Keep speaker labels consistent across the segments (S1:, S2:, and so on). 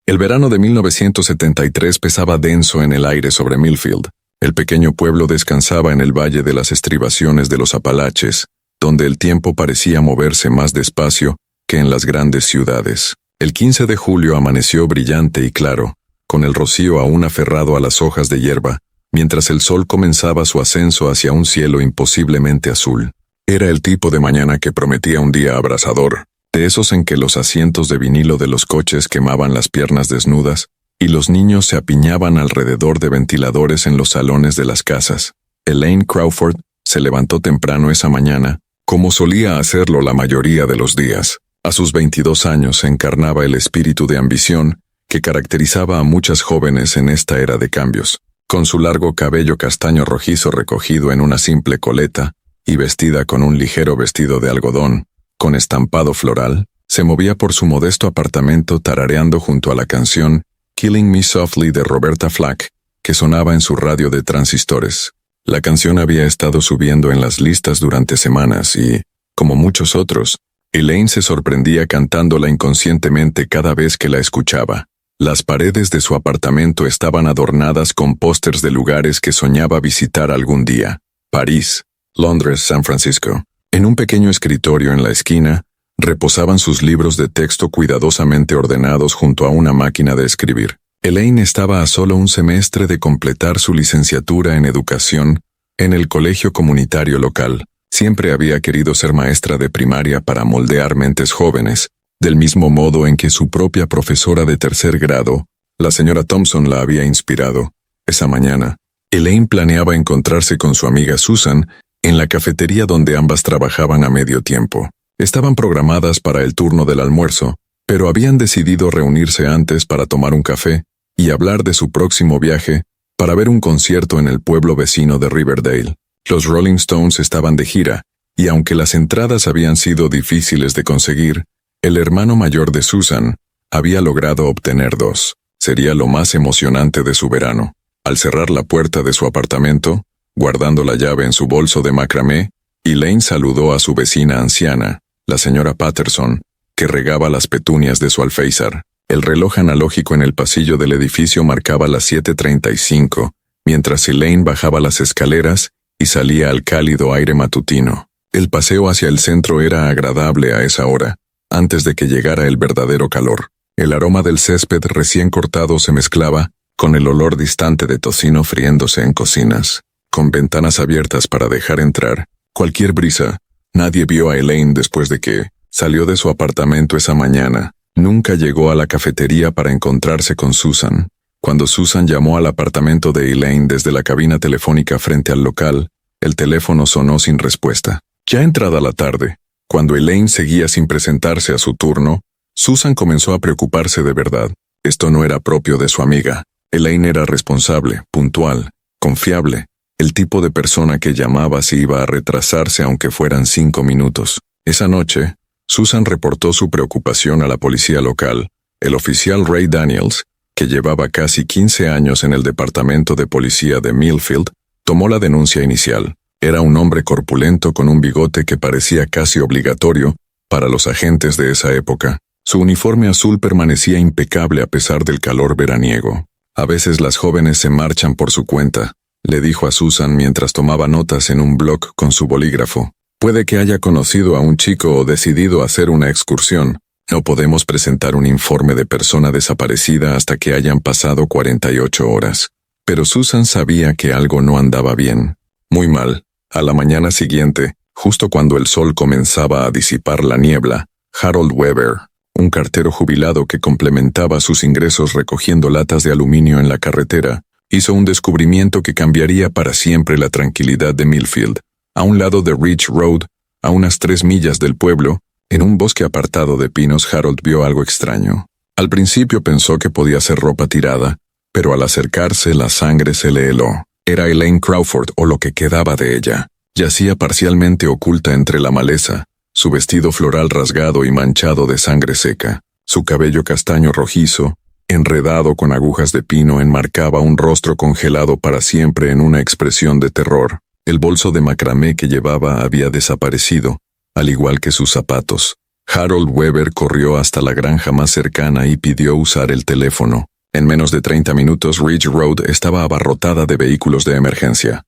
S1: El verano de 1973 pesaba denso en el aire sobre Millfield. El pequeño pueblo descansaba en el valle de las estribaciones de los Apalaches, donde el tiempo parecía moverse más despacio que en las grandes ciudades. El 15 de julio amaneció brillante y claro, con el rocío aún aferrado a las hojas de hierba, mientras el sol comenzaba su ascenso hacia un cielo imposiblemente azul. Era el tipo de mañana que prometía un día abrasador, de esos en que los asientos de vinilo de los coches quemaban las piernas desnudas, y los niños se apiñaban alrededor de ventiladores en los salones de las casas. Elaine Crawford se levantó temprano esa mañana, como solía hacerlo la mayoría de los días. A sus 22 años encarnaba el espíritu de ambición que caracterizaba a muchas jóvenes en esta era de cambios. Con su largo cabello castaño rojizo recogido en una simple coleta y vestida con un ligero vestido de algodón, con estampado floral, se movía por su modesto apartamento tarareando junto a la canción Killing Me Softly de Roberta Flack, que sonaba en su radio de transistores. La canción había estado subiendo en las listas durante semanas y, como muchos otros, Elaine se sorprendía cantándola inconscientemente cada vez que la escuchaba. Las paredes de su apartamento estaban adornadas con pósters de lugares que soñaba visitar algún día: París, Londres, San Francisco. En un pequeño escritorio en la esquina, reposaban sus libros de texto cuidadosamente ordenados junto a una máquina de escribir. Elaine estaba a solo un semestre de completar su licenciatura en educación en el colegio comunitario local. Siempre había querido ser maestra de primaria para moldear mentes jóvenes, del mismo modo en que su propia profesora de tercer grado, la señora Thompson, la había inspirado. Esa mañana, Elaine planeaba encontrarse con su amiga Susan en la cafetería donde ambas trabajaban a medio tiempo. Estaban programadas para el turno del almuerzo, pero habían decidido reunirse antes para tomar un café y hablar de su próximo viaje para ver un concierto en el pueblo vecino de Riverdale. Los Rolling Stones estaban de gira, y aunque las entradas habían sido difíciles de conseguir, el hermano mayor de Susan había logrado obtener dos. Sería lo más emocionante de su verano. Al cerrar la puerta de su apartamento, guardando la llave en su bolso de macramé, Elaine saludó a su vecina anciana, la señora Patterson, que regaba las petunias de su alféizar. El reloj analógico en el pasillo del edificio marcaba las 7:35, mientras Elaine bajaba las escaleras y salía al cálido aire matutino. El paseo hacia el centro era agradable a esa hora, antes de que llegara el verdadero calor. El aroma del césped recién cortado se mezclaba con el olor distante de tocino friéndose en cocinas. Con ventanas abiertas para dejar entrar cualquier brisa, nadie vio a Elaine después de que salió de su apartamento esa mañana. Nunca llegó a la cafetería para encontrarse con Susan. Cuando Susan llamó al apartamento de Elaine desde la cabina telefónica frente al local, el teléfono sonó sin respuesta. Ya entrada la tarde, cuando Elaine seguía sin presentarse a su turno, Susan comenzó a preocuparse de verdad. Esto no era propio de su amiga. Elaine era responsable, puntual, confiable, el tipo de persona que llamaba si iba a retrasarse aunque fueran 5 minutos. Esa noche, Susan reportó su preocupación a la policía local. El oficial Ray Daniels, que llevaba casi 15 años en el departamento de policía de Millfield, tomó la denuncia inicial. Era un hombre corpulento con un bigote que parecía casi obligatorio para los agentes de esa época. Su uniforme azul permanecía impecable a pesar del calor veraniego. A veces las jóvenes se marchan por su cuenta, le dijo a Susan mientras tomaba notas en un bloc con su bolígrafo. Puede que haya conocido a un chico o decidido hacer una excursión. No podemos presentar un informe de persona desaparecida hasta que hayan pasado 48 horas. Pero Susan sabía que algo no andaba bien. Muy mal. A la mañana siguiente, justo cuando el sol comenzaba a disipar la niebla, Harold Weber, un cartero jubilado que complementaba sus ingresos recogiendo latas de aluminio en la carretera, hizo un descubrimiento que cambiaría para siempre la tranquilidad de Millfield. A un lado de Ridge Road, a unas 3 millas del pueblo, en un bosque apartado de pinos, Harold vio algo extraño. Al principio pensó que podía ser ropa tirada, pero al acercarse la sangre se le heló. Era Elaine Crawford, o lo que quedaba de ella. Yacía parcialmente oculta entre la maleza, su vestido floral rasgado y manchado de sangre seca. Su cabello castaño rojizo, enredado con agujas de pino, enmarcaba un rostro congelado para siempre en una expresión de terror. El bolso de macramé que llevaba había desaparecido, al igual que sus zapatos. Harold Weber corrió hasta la granja más cercana y pidió usar el teléfono. En menos de 30 minutos, Ridge Road estaba abarrotada de vehículos de emergencia.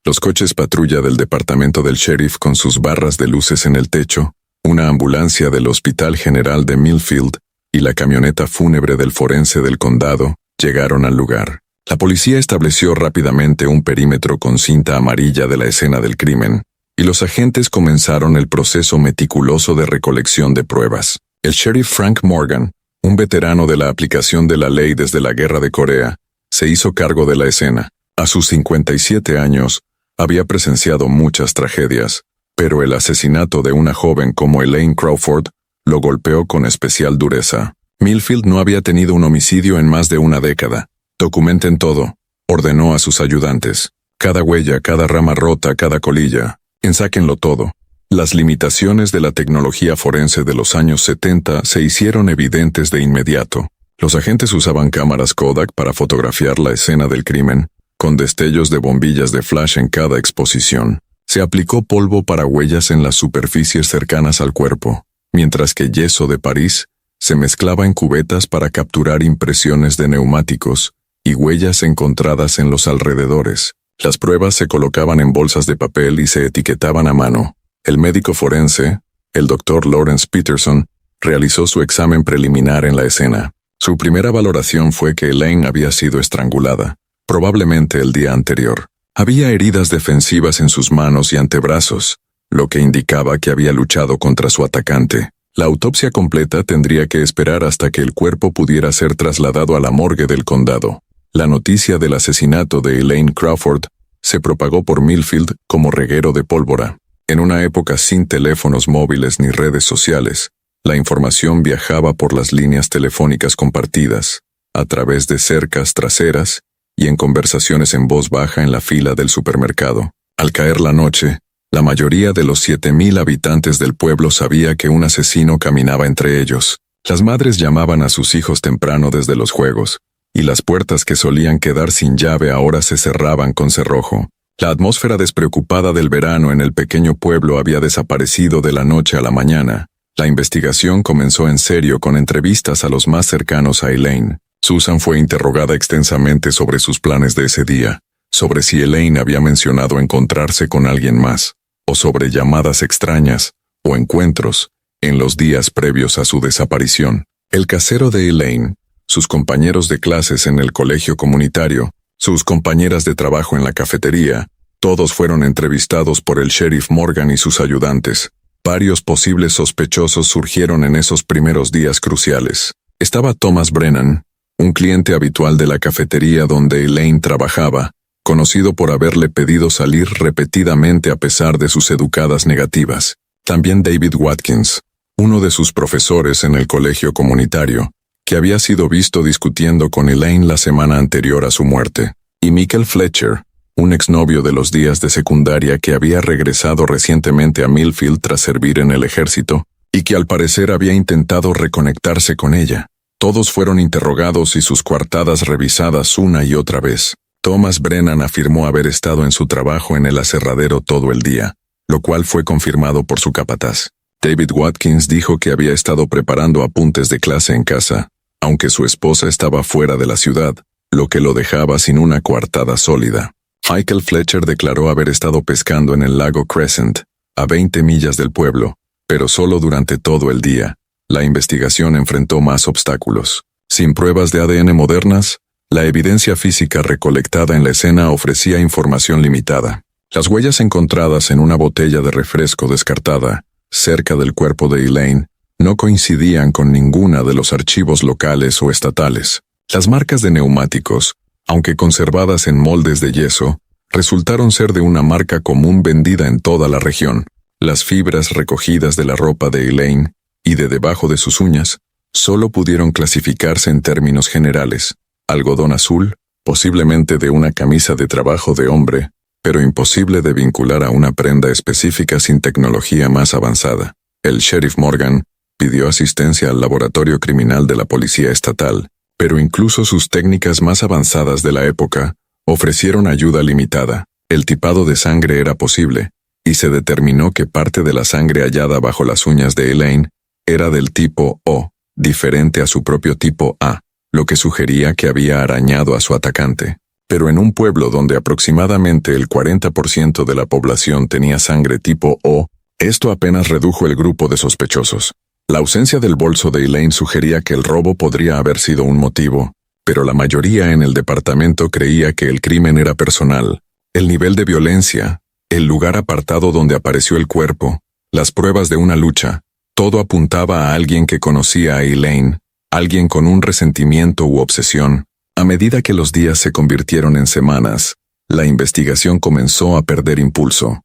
S1: Los coches patrulla del departamento del sheriff con sus barras de luces en el techo, una ambulancia del Hospital General de Millfield y la camioneta fúnebre del forense del condado llegaron al lugar. La policía estableció rápidamente un perímetro con cinta amarilla de la escena del crimen, y los agentes comenzaron el proceso meticuloso de recolección de pruebas. El sheriff Frank Morgan, un veterano de la aplicación de la ley desde la Guerra de Corea, se hizo cargo de la escena. A sus 57 años, había presenciado muchas tragedias, pero el asesinato de una joven como Elaine Crawford lo golpeó con especial dureza. Millfield no había tenido un homicidio en más de una década. Documenten todo, ordenó a sus ayudantes. Cada huella, cada rama rota, cada colilla. Ensáquenlo todo. Las limitaciones de la tecnología forense de los años 70 se hicieron evidentes de inmediato. Los agentes usaban cámaras Kodak para fotografiar la escena del crimen, con destellos de bombillas de flash en cada exposición. Se aplicó polvo para huellas en las superficies cercanas al cuerpo, mientras que yeso de París se mezclaba en cubetas para capturar impresiones de neumáticos y huellas encontradas en los alrededores. Las pruebas se colocaban en bolsas de papel y se etiquetaban a mano. El médico forense, el Dr. Lawrence Peterson, realizó su examen preliminar en la escena. Su primera valoración fue que Elaine había sido estrangulada, probablemente el día anterior. Había heridas defensivas en sus manos y antebrazos, lo que indicaba que había luchado contra su atacante. La autopsia completa tendría que esperar hasta que el cuerpo pudiera ser trasladado a la morgue del condado. La noticia del asesinato de Elaine Crawford se propagó por Millfield como reguero de pólvora. En una época sin teléfonos móviles ni redes sociales, la información viajaba por las líneas telefónicas compartidas, a través de cercas traseras y en conversaciones en voz baja en la fila del supermercado. Al caer la noche, la mayoría de los 7,000 habitantes del pueblo sabía que un asesino caminaba entre ellos. Las madres llamaban a sus hijos temprano desde los juegos, y las puertas que solían quedar sin llave ahora se cerraban con cerrojo. La atmósfera despreocupada del verano en el pequeño pueblo había desaparecido de la noche a la mañana. La investigación comenzó en serio con entrevistas a los más cercanos a Elaine. Susan fue interrogada extensamente sobre sus planes de ese día, sobre si Elaine había mencionado encontrarse con alguien más, o sobre llamadas extrañas, o encuentros, en los días previos a su desaparición. El casero de Elaine, sus compañeros de clases en el colegio comunitario, sus compañeras de trabajo en la cafetería, todos fueron entrevistados por el sheriff Morgan y sus ayudantes. Varios posibles sospechosos surgieron en esos primeros días cruciales. Estaba Thomas Brennan, un cliente habitual de la cafetería donde Elaine trabajaba, conocido por haberle pedido salir repetidamente a pesar de sus educadas negativas. También David Watkins, uno de sus profesores en el colegio comunitario, que había sido visto discutiendo con Elaine la semana anterior a su muerte, y Michael Fletcher, un exnovio de los días de secundaria que había regresado recientemente a Millfield tras servir en el ejército, y que al parecer había intentado reconectarse con ella. Todos fueron interrogados y sus coartadas revisadas una y otra vez. Thomas Brennan afirmó haber estado en su trabajo en el aserradero todo el día, lo cual fue confirmado por su capataz. David Watkins dijo que había estado preparando apuntes de clase en casa, aunque su esposa estaba fuera de la ciudad, lo que lo dejaba sin una coartada sólida. Michael Fletcher declaró haber estado pescando en el lago Crescent, a 20 millas del pueblo, pero solo durante todo el día. La investigación enfrentó más obstáculos. Sin pruebas de ADN modernas, la evidencia física recolectada en la escena ofrecía información limitada. Las huellas encontradas en una botella de refresco descartada, cerca del cuerpo de Elaine, no coincidían con ninguna de los archivos locales o estatales. Las marcas de neumáticos, aunque conservadas en moldes de yeso, resultaron ser de una marca común vendida en toda la región. Las fibras recogidas de la ropa de Elaine y de debajo de sus uñas solo pudieron clasificarse en términos generales. Algodón azul, posiblemente de una camisa de trabajo de hombre, pero imposible de vincular a una prenda específica sin tecnología más avanzada. El sheriff Morgan pidió asistencia al laboratorio criminal de la policía estatal, pero incluso sus técnicas más avanzadas de la época ofrecieron ayuda limitada. El tipado de sangre era posible, y se determinó que parte de la sangre hallada bajo las uñas de Elaine era del tipo O, diferente a su propio tipo A, lo que sugería que había arañado a su atacante. Pero en un pueblo donde aproximadamente el 40% de la población tenía sangre tipo O, esto apenas redujo el grupo de sospechosos. La ausencia del bolso de Elaine sugería que el robo podría haber sido un motivo, pero la mayoría en el departamento creía que el crimen era personal. El nivel de violencia, el lugar apartado donde apareció el cuerpo, las pruebas de una lucha, todo apuntaba a alguien que conocía a Elaine, alguien con un resentimiento u obsesión. A medida que los días se convirtieron en semanas, la investigación comenzó a perder impulso.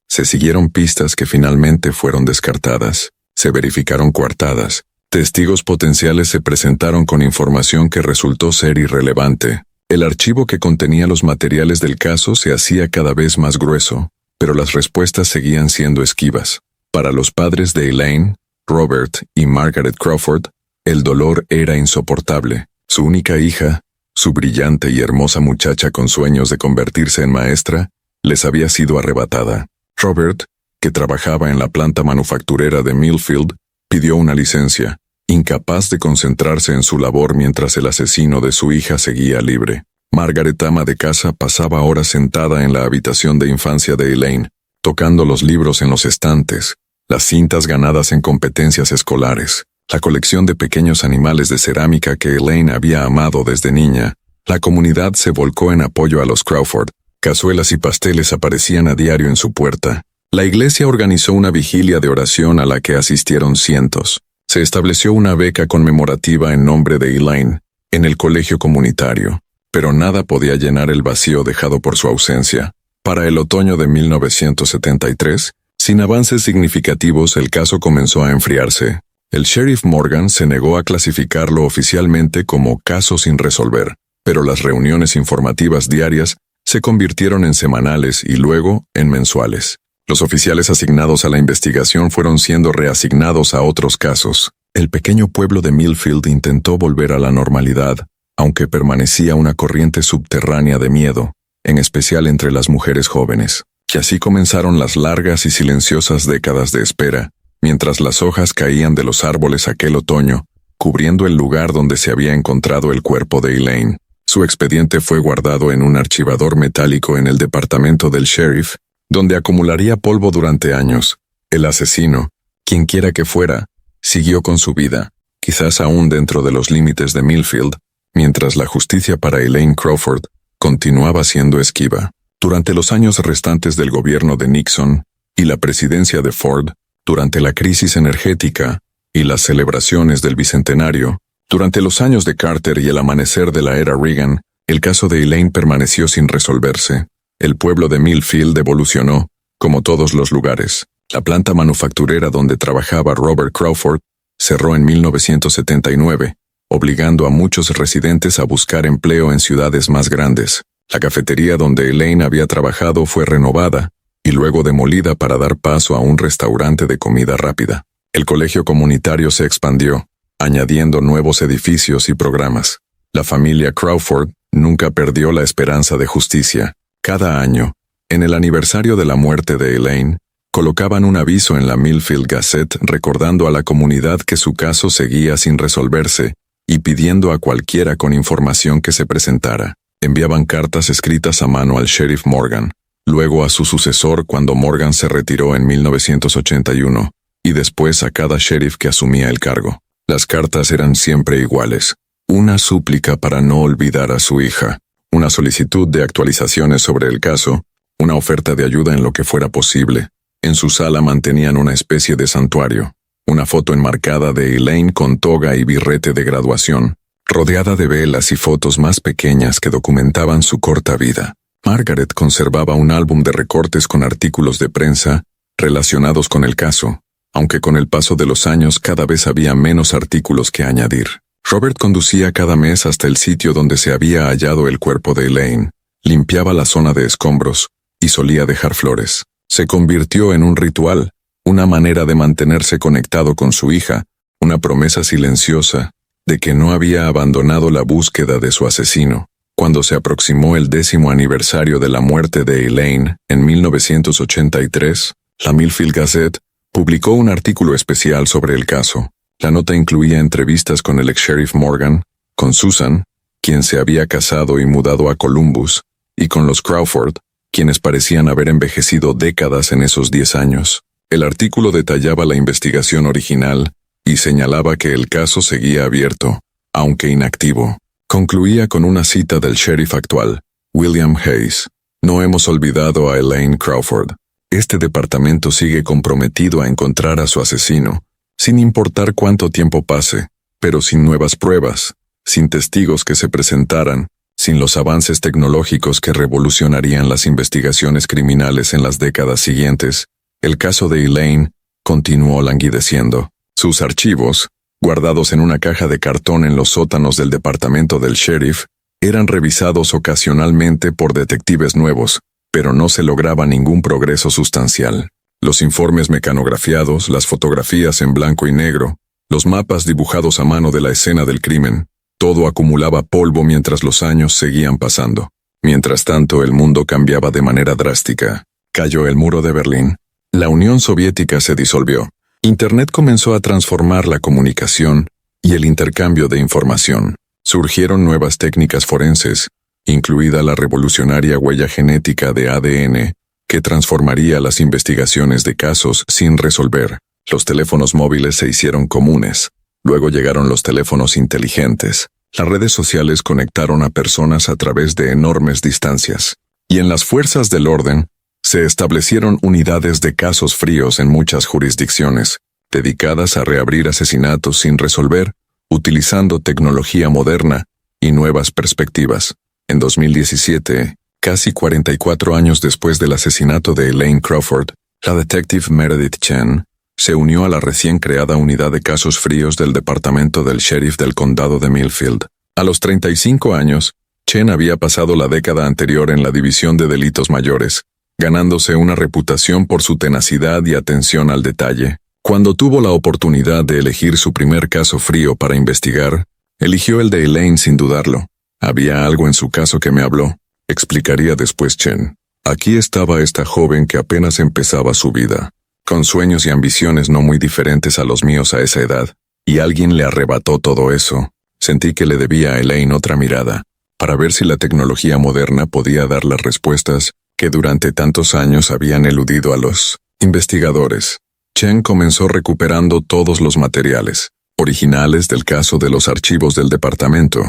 S1: Se siguieron pistas que finalmente fueron descartadas. Se verificaron coartadas. Testigos potenciales se presentaron con información que resultó ser irrelevante. El archivo que contenía los materiales del caso se hacía cada vez más grueso, pero las respuestas seguían siendo esquivas. Para los padres de Elaine, Robert y Margaret Crawford, el dolor era insoportable. Su única hija, su brillante y hermosa muchacha con sueños de convertirse en maestra, les había sido arrebatada. Robert, que trabajaba en la planta manufacturera de Millfield, pidió una licencia, incapaz de concentrarse en su labor mientras el asesino de su hija seguía libre. Margaret, ama de casa, pasaba horas sentada en la habitación de infancia de Elaine, tocando los libros en los estantes, las cintas ganadas en competencias escolares, la colección de pequeños animales de cerámica que Elaine había amado desde niña. La comunidad se volcó en apoyo a los Crawford. Cazuelas y pasteles aparecían a diario en su puerta. La iglesia organizó una vigilia de oración a la que asistieron cientos. Se estableció una beca conmemorativa en nombre de Elaine en el colegio comunitario, pero nada podía llenar el vacío dejado por su ausencia. Para el otoño de 1973, sin avances significativos, el caso comenzó a enfriarse. El sheriff Morgan se negó a clasificarlo oficialmente como caso sin resolver, pero las reuniones informativas diarias se convirtieron en semanales y luego en mensuales. Los oficiales asignados a la investigación fueron siendo reasignados a otros casos. El pequeño pueblo de Millfield intentó volver a la normalidad, aunque permanecía una corriente subterránea de miedo, en especial entre las mujeres jóvenes. Y así comenzaron las largas y silenciosas décadas de espera, mientras las hojas caían de los árboles aquel otoño, cubriendo el lugar donde se había encontrado el cuerpo de Elaine. Su expediente fue guardado en un archivador metálico en el departamento del sheriff, donde acumularía polvo durante años. El asesino, quienquiera que fuera, siguió con su vida, quizás aún dentro de los límites de Millfield, mientras la justicia para Elaine Crawford continuaba siendo esquiva. Durante los años restantes del gobierno de Nixon y la presidencia de Ford, durante la crisis energética y las celebraciones del bicentenario, durante los años de Carter y el amanecer de la era Reagan, el caso de Elaine permaneció sin resolverse. El pueblo de Millfield evolucionó, como todos los lugares. La planta manufacturera donde trabajaba Robert Crawford cerró en 1979, obligando a muchos residentes a buscar empleo en ciudades más grandes. La cafetería donde Elaine había trabajado fue renovada y luego demolida para dar paso a un restaurante de comida rápida. El colegio comunitario se expandió, añadiendo nuevos edificios y programas. La familia Crawford nunca perdió la esperanza de justicia. Cada año, en el aniversario de la muerte de Elaine, colocaban un aviso en la Millfield Gazette recordando a la comunidad que su caso seguía sin resolverse y pidiendo a cualquiera con información que se presentara. Enviaban cartas escritas a mano al sheriff Morgan, luego a su sucesor cuando Morgan se retiró en 1981, y después a cada sheriff que asumía el cargo. Las cartas eran siempre iguales. Una súplica para no olvidar a su hija, una solicitud de actualizaciones sobre el caso, una oferta de ayuda en lo que fuera posible. En su sala mantenían una especie de santuario, una foto enmarcada de Elaine con toga y birrete de graduación, rodeada de velas y fotos más pequeñas que documentaban su corta vida. Margaret conservaba un álbum de recortes con artículos de prensa relacionados con el caso, aunque con el paso de los años cada vez había menos artículos que añadir. Robert conducía cada mes hasta el sitio donde se había hallado el cuerpo de Elaine, limpiaba la zona de escombros y solía dejar flores. Se convirtió en un ritual, una manera de mantenerse conectado con su hija, una promesa silenciosa de que no había abandonado la búsqueda de su asesino. Cuando se aproximó el 10º aniversario de la muerte de Elaine, en 1983, la Millfield Gazette publicó un artículo especial sobre el caso. La nota incluía entrevistas con el ex-sheriff Morgan, con Susan, quien se había casado y mudado a Columbus, y con los Crawford, quienes parecían haber envejecido décadas en esos 10 años. El artículo detallaba la investigación original y señalaba que el caso seguía abierto, aunque inactivo. Concluía con una cita del sheriff actual, William Hayes. No hemos olvidado a Elaine Crawford. Este departamento sigue comprometido a encontrar a su asesino, sin importar cuánto tiempo pase, pero sin nuevas pruebas, sin testigos que se presentaran, sin los avances tecnológicos que revolucionarían las investigaciones criminales en las décadas siguientes. El caso de Elaine continuó languideciendo. Sus archivos, guardados en una caja de cartón en los sótanos del departamento del sheriff, eran revisados ocasionalmente por detectives nuevos, pero no se lograba ningún progreso sustancial. Los informes mecanografiados, las fotografías en blanco y negro, los mapas dibujados a mano de la escena del crimen, todo acumulaba polvo mientras los años seguían pasando. Mientras tanto, el mundo cambiaba de manera drástica. Cayó el muro de Berlín. La Unión Soviética se disolvió. Internet comenzó a transformar la comunicación y el intercambio de información. Surgieron nuevas técnicas forenses, incluida la revolucionaria huella genética de ADN, que transformaría las investigaciones de casos sin resolver. Los teléfonos móviles se hicieron comunes. Luego llegaron los teléfonos inteligentes. Las redes sociales conectaron a personas a través de enormes distancias. Y en las fuerzas del orden, se establecieron unidades de casos fríos en muchas jurisdicciones, dedicadas a reabrir asesinatos sin resolver, utilizando tecnología moderna y nuevas perspectivas. En 2017, casi 44 años después del asesinato de Elaine Crawford, la detective Meredith Chen se unió a la recién creada unidad de casos fríos del departamento del sheriff del condado de Millfield. A los 35 años, Chen había pasado la década anterior en la división de delitos mayores, ganándose una reputación por su tenacidad y atención al detalle. Cuando tuvo la oportunidad de elegir su primer caso frío para investigar, eligió el de Elaine sin dudarlo. Había algo en su caso que me habló, explicaría después Chen. Aquí estaba esta joven que apenas empezaba su vida, con sueños y ambiciones no muy diferentes a los míos a esa edad, y alguien le arrebató todo eso. Sentí que le debía a Elaine otra mirada, para ver si la tecnología moderna podía dar las respuestas que durante tantos años habían eludido a los investigadores. Chen comenzó recuperando todos los materiales originales del caso de los archivos del departamento.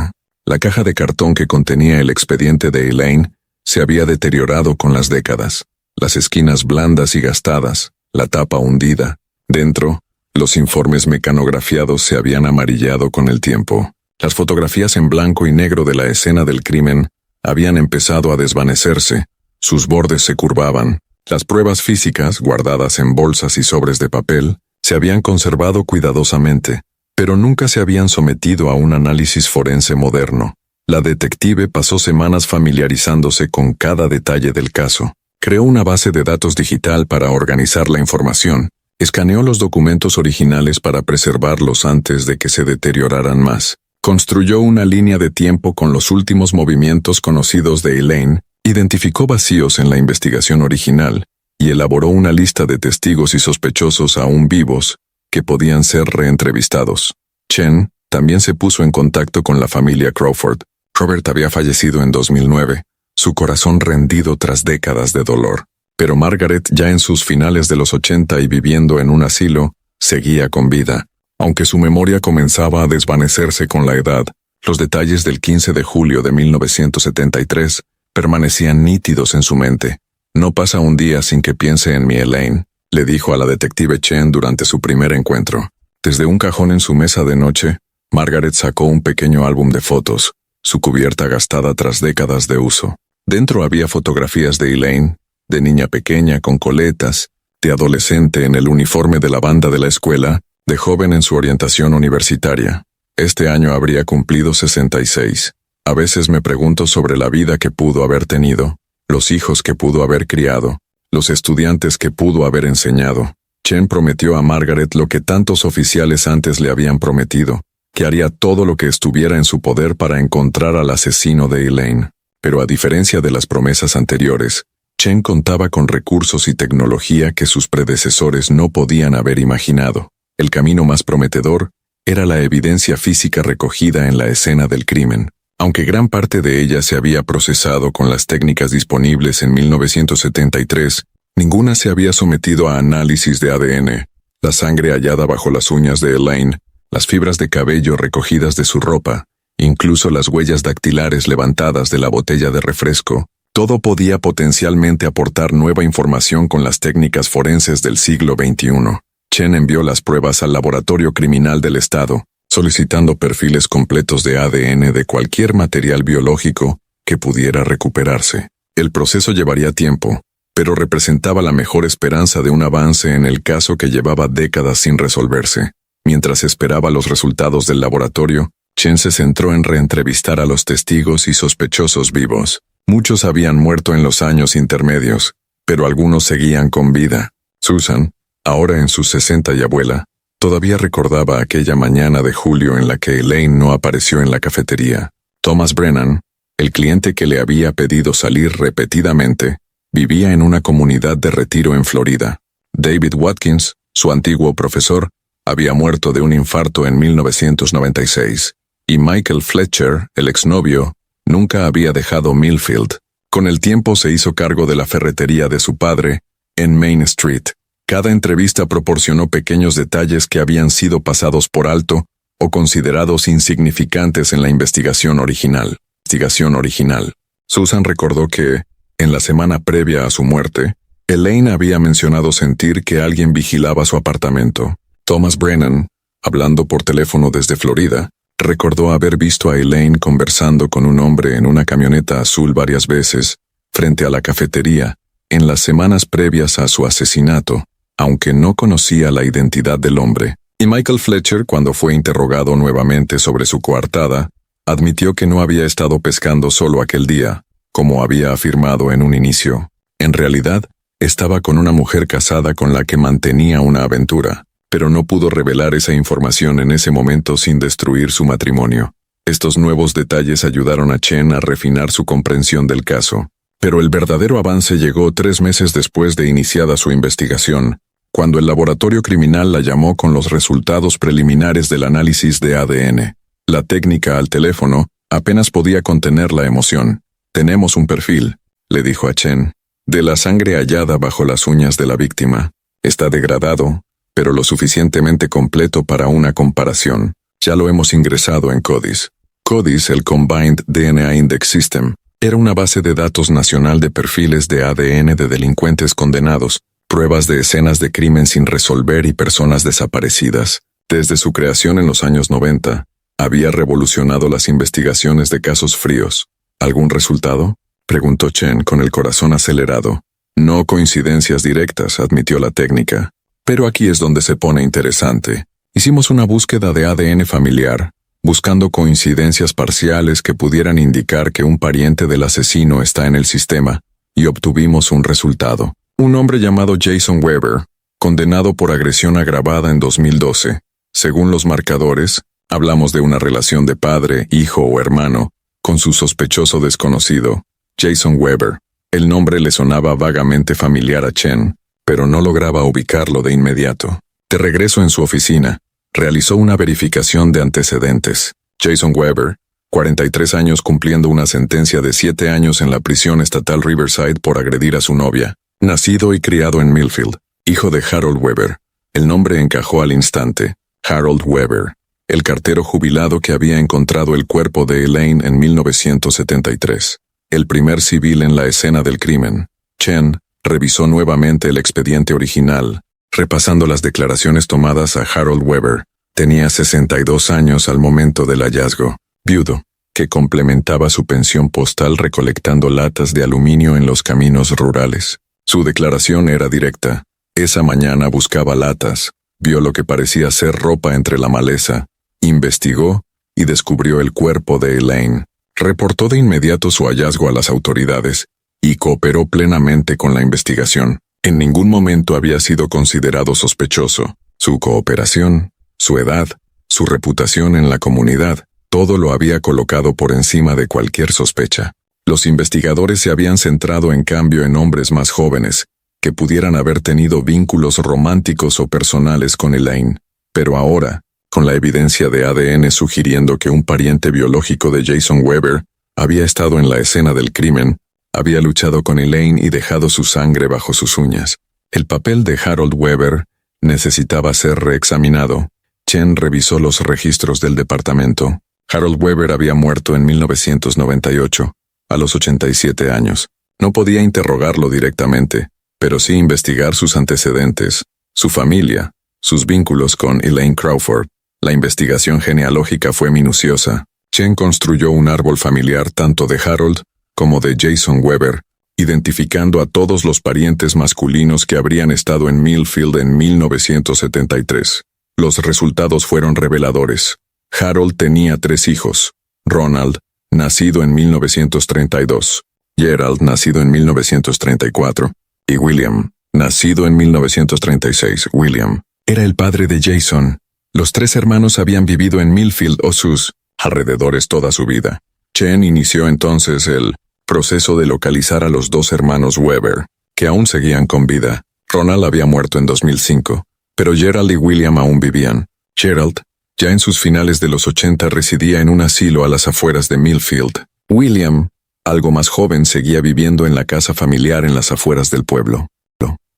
S1: La caja de cartón que contenía el expediente de Elaine se había deteriorado con las décadas, las esquinas blandas y gastadas, la tapa hundida. Dentro, los informes mecanografiados se habían amarillado con el tiempo. Las fotografías en blanco y negro de la escena del crimen habían empezado a desvanecerse. Sus bordes se curvaban. Las pruebas físicas, guardadas en bolsas y sobres de papel, se habían conservado cuidadosamente, pero nunca se habían sometido a un análisis forense moderno. La detective pasó semanas familiarizándose con cada detalle del caso. Creó una base de datos digital para organizar la información. Escaneó los documentos originales para preservarlos antes de que se deterioraran más. Construyó una línea de tiempo con los últimos movimientos conocidos de Elaine. Identificó vacíos en la investigación original y elaboró una lista de testigos y sospechosos aún vivos que podían ser reentrevistados. Chen también se puso en contacto con la familia Crawford. Robert había fallecido en 2009, su corazón rendido tras décadas de dolor. Pero Margaret, ya en sus finales de los 80 y viviendo en un asilo, seguía con vida. Aunque su memoria comenzaba a desvanecerse con la edad, los detalles del 15 de julio de 1973 permanecían nítidos en su mente. No pasa un día sin que piense en mi Elaine, le dijo a la detective Chen durante su primer encuentro. Desde un cajón en su mesa de noche, Margaret sacó un pequeño álbum de fotos, su cubierta gastada tras décadas de uso. Dentro había fotografías de Elaine, de niña pequeña con coletas, de adolescente en el uniforme de la banda de la escuela, de joven en su orientación universitaria. Este año habría cumplido 66. A veces me pregunto sobre la vida que pudo haber tenido, los hijos que pudo haber criado, los estudiantes que pudo haber enseñado. Chen prometió a Margaret lo que tantos oficiales antes le habían prometido, que haría todo lo que estuviera en su poder para encontrar al asesino de Elaine. Pero a diferencia de las promesas anteriores, Chen contaba con recursos y tecnología que sus predecesores no podían haber imaginado. El camino más prometedor era la evidencia física recogida en la escena del crimen. Aunque gran parte de ella se había procesado con las técnicas disponibles en 1973, ninguna se había sometido a análisis de ADN. La sangre hallada bajo las uñas de Elaine, las fibras de cabello recogidas de su ropa, incluso las huellas dactilares levantadas de la botella de refresco, todo podía potencialmente aportar nueva información con las técnicas forenses del siglo XXI. Chen envió las pruebas al Laboratorio Criminal del Estado, solicitando perfiles completos de ADN de cualquier material biológico que pudiera recuperarse. El proceso llevaría tiempo, pero representaba la mejor esperanza de un avance en el caso que llevaba décadas sin resolverse. Mientras esperaba los resultados del laboratorio, Chen se centró en reentrevistar a los testigos y sospechosos vivos. Muchos habían muerto en los años intermedios, pero algunos seguían con vida. Susan, ahora en sus 60 y abuela, todavía recordaba aquella mañana de julio en la que Elaine no apareció en la cafetería. Thomas Brennan, el cliente que le había pedido salir repetidamente, vivía en una comunidad de retiro en Florida. David Watkins, su antiguo profesor, había muerto de un infarto en 1996, y Michael Fletcher, el exnovio, nunca había dejado Millfield. Con el tiempo se hizo cargo de la ferretería de su padre, en Main Street. Cada entrevista proporcionó pequeños detalles que habían sido pasados por alto o considerados insignificantes en la investigación original. Susan recordó que, en la semana previa a su muerte, Elaine había mencionado sentir que alguien vigilaba su apartamento. Thomas Brennan, hablando por teléfono desde Florida, recordó haber visto a Elaine conversando con un hombre en una camioneta azul varias veces, frente a la cafetería, en las semanas previas a su asesinato, aunque no conocía la identidad del hombre. Y Michael Fletcher, cuando fue interrogado nuevamente sobre su coartada, admitió que no había estado pescando solo aquel día, como había afirmado en un inicio. En realidad, estaba con una mujer casada con la que mantenía una aventura, pero no pudo revelar esa información en ese momento sin destruir su matrimonio. Estos nuevos detalles ayudaron a Chen a refinar su comprensión del caso, pero el verdadero avance llegó 3 meses después de iniciada su investigación, cuando el laboratorio criminal la llamó con los resultados preliminares del análisis de ADN. La técnica al teléfono apenas podía contener la emoción. «Tenemos un perfil», le dijo a Chen, «de la sangre hallada bajo las uñas de la víctima. Está degradado, pero lo suficientemente completo para una comparación. Ya lo hemos ingresado en CODIS». CODIS, el Combined DNA Index System, era una base de datos nacional de perfiles de ADN de delincuentes condenados, pruebas de escenas de crimen sin resolver y personas desaparecidas. Desde su creación en los años 90, había revolucionado las investigaciones de casos fríos. ¿Algún resultado?, preguntó Chen con el corazón acelerado. No coincidencias directas, admitió la técnica. Pero aquí es donde se pone interesante. Hicimos una búsqueda de ADN familiar, buscando coincidencias parciales que pudieran indicar que un pariente del asesino está en el sistema, y obtuvimos un resultado. Un hombre llamado Jason Weber, condenado por agresión agravada en 2012. Según los marcadores, hablamos de una relación de padre, hijo o hermano, con su sospechoso desconocido, Jason Weber. El nombre le sonaba vagamente familiar a Chen, pero no lograba ubicarlo de inmediato. De regreso en su oficina, realizó una verificación de antecedentes. Jason Weber, 43 años cumpliendo una sentencia de 7 años en la prisión estatal Riverside por agredir a su novia. Nacido y criado en Millfield, hijo de Harold Weber. El nombre encajó al instante. Harold Weber, el cartero jubilado que había encontrado el cuerpo de Elaine en 1973. El primer civil en la escena del crimen. Chen revisó nuevamente el expediente original, repasando las declaraciones tomadas a Harold Weber. Tenía 62 años al momento del hallazgo, viudo, que complementaba su pensión postal recolectando latas de aluminio en los caminos rurales. Su declaración era directa. Esa mañana buscaba latas, vio lo que parecía ser ropa entre la maleza, investigó y descubrió el cuerpo de Elaine. Reportó de inmediato su hallazgo a las autoridades y cooperó plenamente con la investigación. En ningún momento había sido considerado sospechoso. Su cooperación, su edad, su reputación en la comunidad, todo lo había colocado por encima de cualquier sospecha. Los investigadores se habían centrado en cambio en hombres más jóvenes, que pudieran haber tenido vínculos románticos o personales con Elaine. Pero ahora, con la evidencia de ADN sugiriendo que un pariente biológico de Jason Weber había estado en la escena del crimen, había luchado con Elaine y dejado su sangre bajo sus uñas. El papel de Harold Weber necesitaba ser reexaminado. Chen revisó los registros del departamento. Harold Weber había muerto en 1998, a los 87 años. No podía interrogarlo directamente, pero sí investigar sus antecedentes, su familia, sus vínculos con Elaine Crawford. La investigación genealógica fue minuciosa. Chen construyó un árbol familiar tanto de Harold como de Jason Weber, identificando a todos los parientes masculinos que habrían estado en Millfield en 1973. Los resultados fueron reveladores. Harold tenía 3 hijos: Ronald, nacido en 1932, Gerald, nacido en 1934, y William, nacido en 1936. William era el padre de Jason. Los 3 hermanos habían vivido en Millfield o sus alrededores toda su vida. Chen inició entonces el proceso de localizar a los 2 hermanos Weber, que aún seguían con vida. Ronald había muerto en 2005, pero Gerald y William aún vivían. Gerald, ya en sus finales de los 80, residía en un asilo a las afueras de Millfield. William, algo más joven, seguía viviendo en la casa familiar en las afueras del pueblo.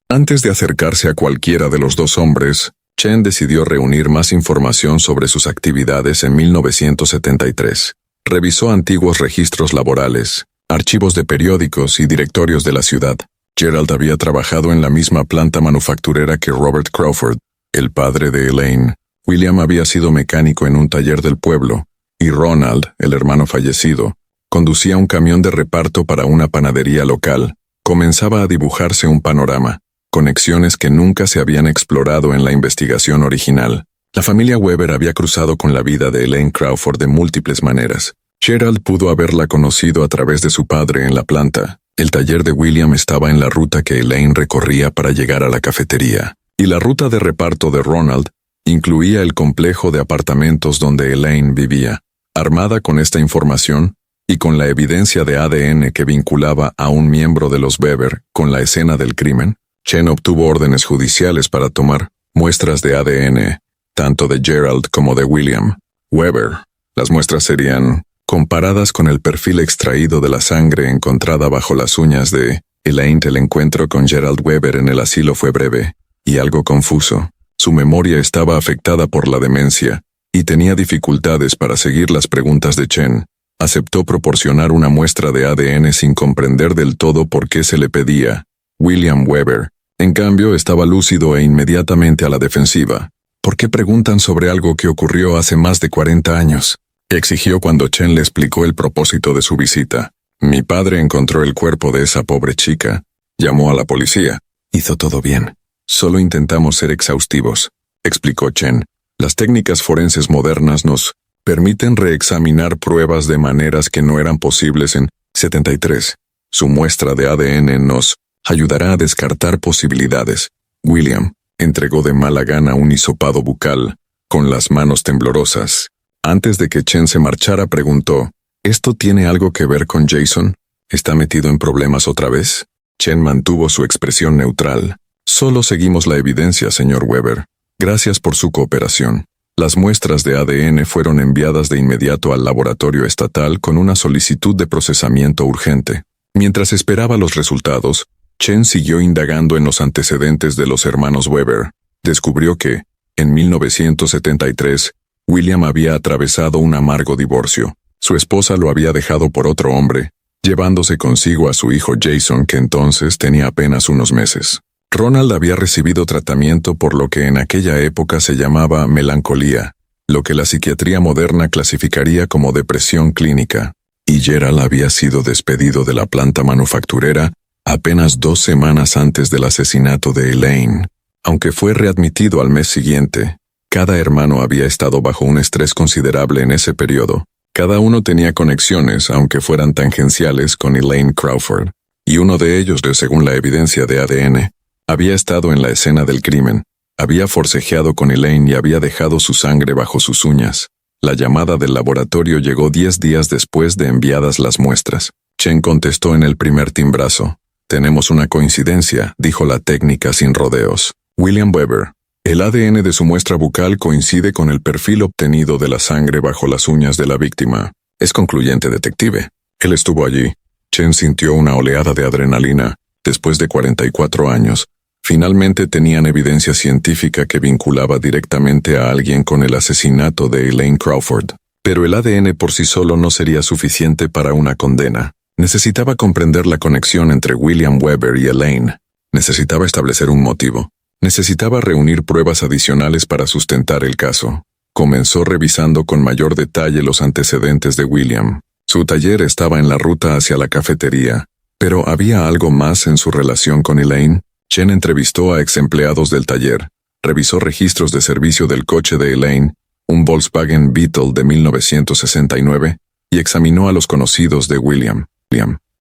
S1: Antes de acercarse a cualquiera de los 2 hombres, Chen decidió reunir más información sobre sus actividades en 1973. Revisó antiguos registros laborales, archivos de periódicos y directorios de la ciudad. Gerald había trabajado en la misma planta manufacturera que Robert Crawford, el padre de Elaine. William había sido mecánico en un taller del pueblo, y Ronald, el hermano fallecido, conducía un camión de reparto para una panadería local. Comenzaba a dibujarse un panorama, conexiones que nunca se habían explorado en la investigación original. La familia Weber había cruzado con la vida de Elaine Crawford de múltiples maneras. Gerald pudo haberla conocido a través de su padre en la planta. El taller de William estaba en la ruta que Elaine recorría para llegar a la cafetería, y la ruta de reparto de Ronald incluía el complejo de apartamentos donde Elaine vivía. Armada con esta información, y con la evidencia de ADN que vinculaba a un miembro de los Weber con la escena del crimen, Chen obtuvo órdenes judiciales para tomar muestras de ADN, tanto de Gerald como de William Weber. Las muestras serían comparadas con el perfil extraído de la sangre encontrada bajo las uñas de Elaine. El encuentro con Gerald Weber en el asilo fue breve y algo confuso. Su memoria estaba afectada por la demencia y tenía dificultades para seguir las preguntas de Chen. Aceptó proporcionar una muestra de ADN sin comprender del todo por qué se le pedía. William Weber, en cambio, estaba lúcido e inmediatamente a la defensiva. ¿Por qué preguntan sobre algo que ocurrió hace más de 40 años? Exigió cuando Chen le explicó el propósito de su visita. Mi padre encontró el cuerpo de esa pobre chica. Llamó a la policía. Hizo todo bien. Solo intentamos ser exhaustivos, explicó Chen. Las técnicas forenses modernas nos permiten reexaminar pruebas de maneras que no eran posibles en 73. Su muestra de ADN nos ayudará a descartar posibilidades. William entregó de mala gana un hisopado bucal, con las manos temblorosas. Antes de que Chen se marchara, preguntó, ¿esto tiene algo que ver con Jason? ¿Está metido en problemas otra vez? Chen mantuvo su expresión neutral. Solo seguimos la evidencia, señor Weber. Gracias por su cooperación. Las muestras de ADN fueron enviadas de inmediato al laboratorio estatal con una solicitud de procesamiento urgente. Mientras esperaba los resultados, Chen siguió indagando en los antecedentes de los hermanos Weber. Descubrió que, en 1973, William había atravesado un amargo divorcio. Su esposa lo había dejado por otro hombre, llevándose consigo a su hijo Jason, que entonces tenía apenas unos meses. Ronald había recibido tratamiento por lo que en aquella época se llamaba melancolía, lo que la psiquiatría moderna clasificaría como depresión clínica, y Gerald había sido despedido de la planta manufacturera apenas 2 semanas antes del asesinato de Elaine. Aunque fue readmitido al mes siguiente, cada hermano había estado bajo un estrés considerable en ese periodo. Cada uno tenía conexiones, aunque fueran tangenciales, con Elaine Crawford, y uno de ellos, según la evidencia de ADN, había estado en la escena del crimen. Había forcejeado con Elaine y había dejado su sangre bajo sus uñas. La llamada del laboratorio llegó 10 días después de enviadas las muestras. Chen contestó en el primer timbrazo. «Tenemos una coincidencia», dijo la técnica sin rodeos. William Weber. El ADN de su muestra bucal coincide con el perfil obtenido de la sangre bajo las uñas de la víctima. Es concluyente, detective. Él estuvo allí. Chen sintió una oleada de adrenalina. Después de 44 años, finalmente tenían evidencia científica que vinculaba directamente a alguien con el asesinato de Elaine Crawford. Pero el ADN por sí solo no sería suficiente para una condena. Necesitaba comprender la conexión entre William Weber y Elaine. Necesitaba establecer un motivo. Necesitaba reunir pruebas adicionales para sustentar el caso. Comenzó revisando con mayor detalle los antecedentes de William. Su taller estaba en la ruta hacia la cafetería, pero ¿había algo más en su relación con Elaine? Chen entrevistó a exempleados del taller, revisó registros de servicio del coche de Elaine, un Volkswagen Beetle de 1969, y examinó a los conocidos de William.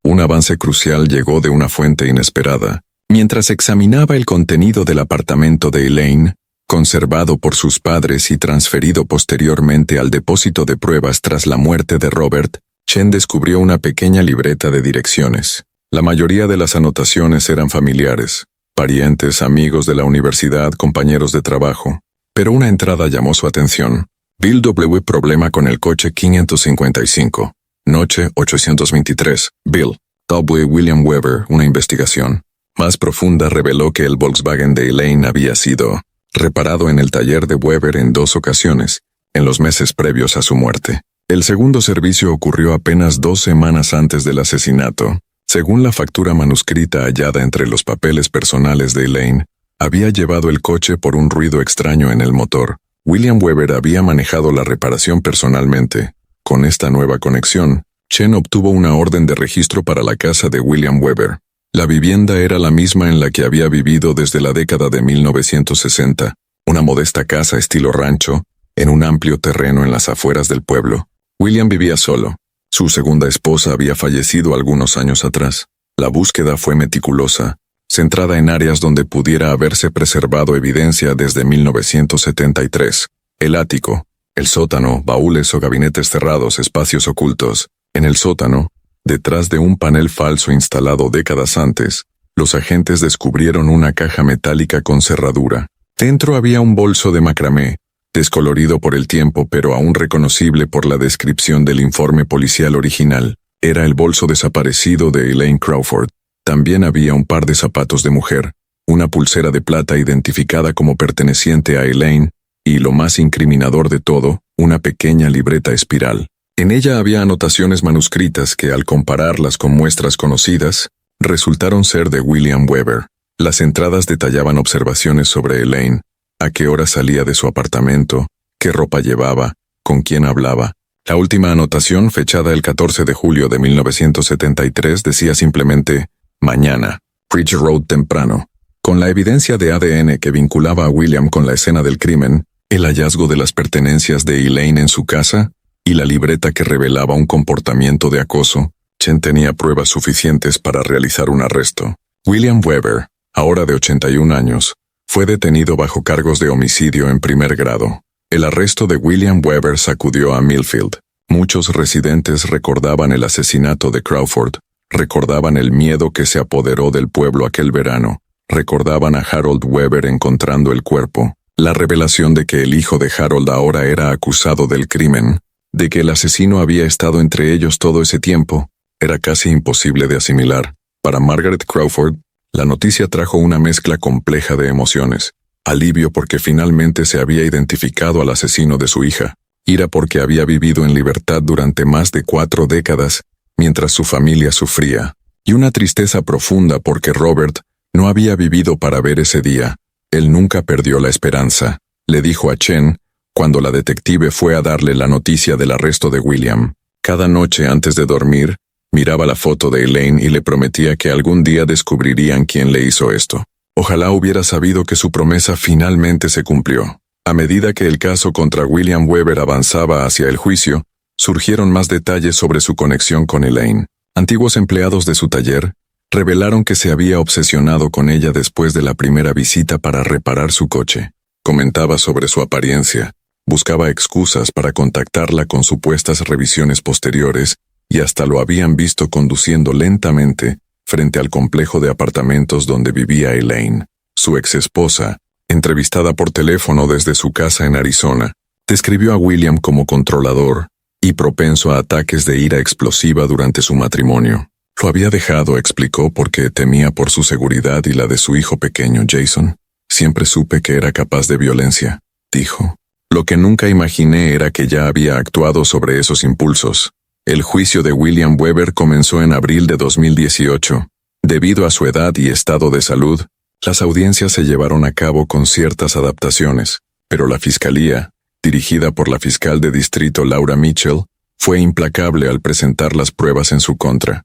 S1: Un avance crucial llegó de una fuente inesperada. Mientras examinaba el contenido del apartamento de Elaine, conservado por sus padres y transferido posteriormente al depósito de pruebas tras la muerte de Robert, Chen descubrió una pequeña libreta de direcciones. La mayoría de las anotaciones eran familiares, parientes, amigos de la universidad, compañeros de trabajo. Pero una entrada llamó su atención. Bill W. Problema con el coche 555. Noche 823. Bill W. William Weber. Una investigación más profunda reveló que el Volkswagen de Elaine había sido reparado en el taller de Weber en 2 ocasiones, en los meses previos a su muerte. El segundo servicio ocurrió apenas 2 semanas antes del asesinato. Según la factura manuscrita hallada entre los papeles personales de Elaine, había llevado el coche por un ruido extraño en el motor. William Weber había manejado la reparación personalmente. Con esta nueva conexión, Chen obtuvo una orden de registro para la casa de William Weber. La vivienda era la misma en la que había vivido desde la década de 1960, una modesta casa estilo rancho, en un amplio terreno en las afueras del pueblo. William vivía solo. Su segunda esposa había fallecido algunos años atrás. La búsqueda fue meticulosa, centrada en áreas donde pudiera haberse preservado evidencia desde 1973. El ático, el sótano, baúles o gabinetes cerrados, espacios ocultos. En el sótano, detrás de un panel falso instalado décadas antes, los agentes descubrieron una caja metálica con cerradura. Dentro había un bolso de macramé, descolorido por el tiempo pero aún reconocible por la descripción del informe policial original. Era el bolso desaparecido de Elaine Crawford. También había un par de zapatos de mujer, una pulsera de plata identificada como perteneciente a Elaine, y lo más incriminador de todo, una pequeña libreta espiral. En ella había anotaciones manuscritas que, al compararlas con muestras conocidas, resultaron ser de William Weber. Las entradas detallaban observaciones sobre Elaine, a qué hora salía de su apartamento, qué ropa llevaba, con quién hablaba. La última anotación, fechada el 14 de julio de 1973, decía simplemente, mañana, Bridge Road temprano. Con la evidencia de ADN que vinculaba a William con la escena del crimen, el hallazgo de las pertenencias de Elaine en su casa, y la libreta que revelaba un comportamiento de acoso, Chen tenía pruebas suficientes para realizar un arresto. William Weber, ahora de 81 años, fue detenido bajo cargos de homicidio en primer grado. El arresto de William Weber sacudió a Millfield. Muchos residentes recordaban el asesinato de Crawford, recordaban el miedo que se apoderó del pueblo aquel verano, recordaban a Harold Weber encontrando el cuerpo, la revelación de que el hijo de Harold ahora era acusado del crimen, de que el asesino había estado entre ellos todo ese tiempo, era casi imposible de asimilar. Para Margaret Crawford, la noticia trajo una mezcla compleja de emociones. Alivio porque finalmente se había identificado al asesino de su hija, ira porque había vivido en libertad durante más de 4 décadas, mientras su familia sufría, y una tristeza profunda porque Robert no había vivido para ver ese día. Él nunca perdió la esperanza, le dijo a Chen, cuando la detective fue a darle la noticia del arresto de William. Cada noche antes de dormir, miraba la foto de Elaine y le prometía que algún día descubrirían quién le hizo esto. Ojalá hubiera sabido que su promesa finalmente se cumplió. A medida que el caso contra William Weber avanzaba hacia el juicio, surgieron más detalles sobre su conexión con Elaine. Antiguos empleados de su taller, revelaron que se había obsesionado con ella después de la primera visita para reparar su coche. Comentaba sobre su apariencia, buscaba excusas para contactarla con supuestas revisiones posteriores y hasta lo habían visto conduciendo lentamente frente al complejo de apartamentos donde vivía Elaine. Su exesposa, entrevistada por teléfono desde su casa en Arizona, describió a William como controlador y propenso a ataques de ira explosiva durante su matrimonio. Lo había dejado, explicó, porque temía por su seguridad y la de su hijo pequeño, Jason. Siempre supe que era capaz de violencia, dijo. Lo que nunca imaginé era que ya había actuado sobre esos impulsos. El juicio de William Weber comenzó en abril de 2018. Debido a su edad y estado de salud, las audiencias se llevaron a cabo con ciertas adaptaciones, pero la fiscalía, dirigida por la fiscal de distrito Laura Mitchell, fue implacable al presentar las pruebas en su contra.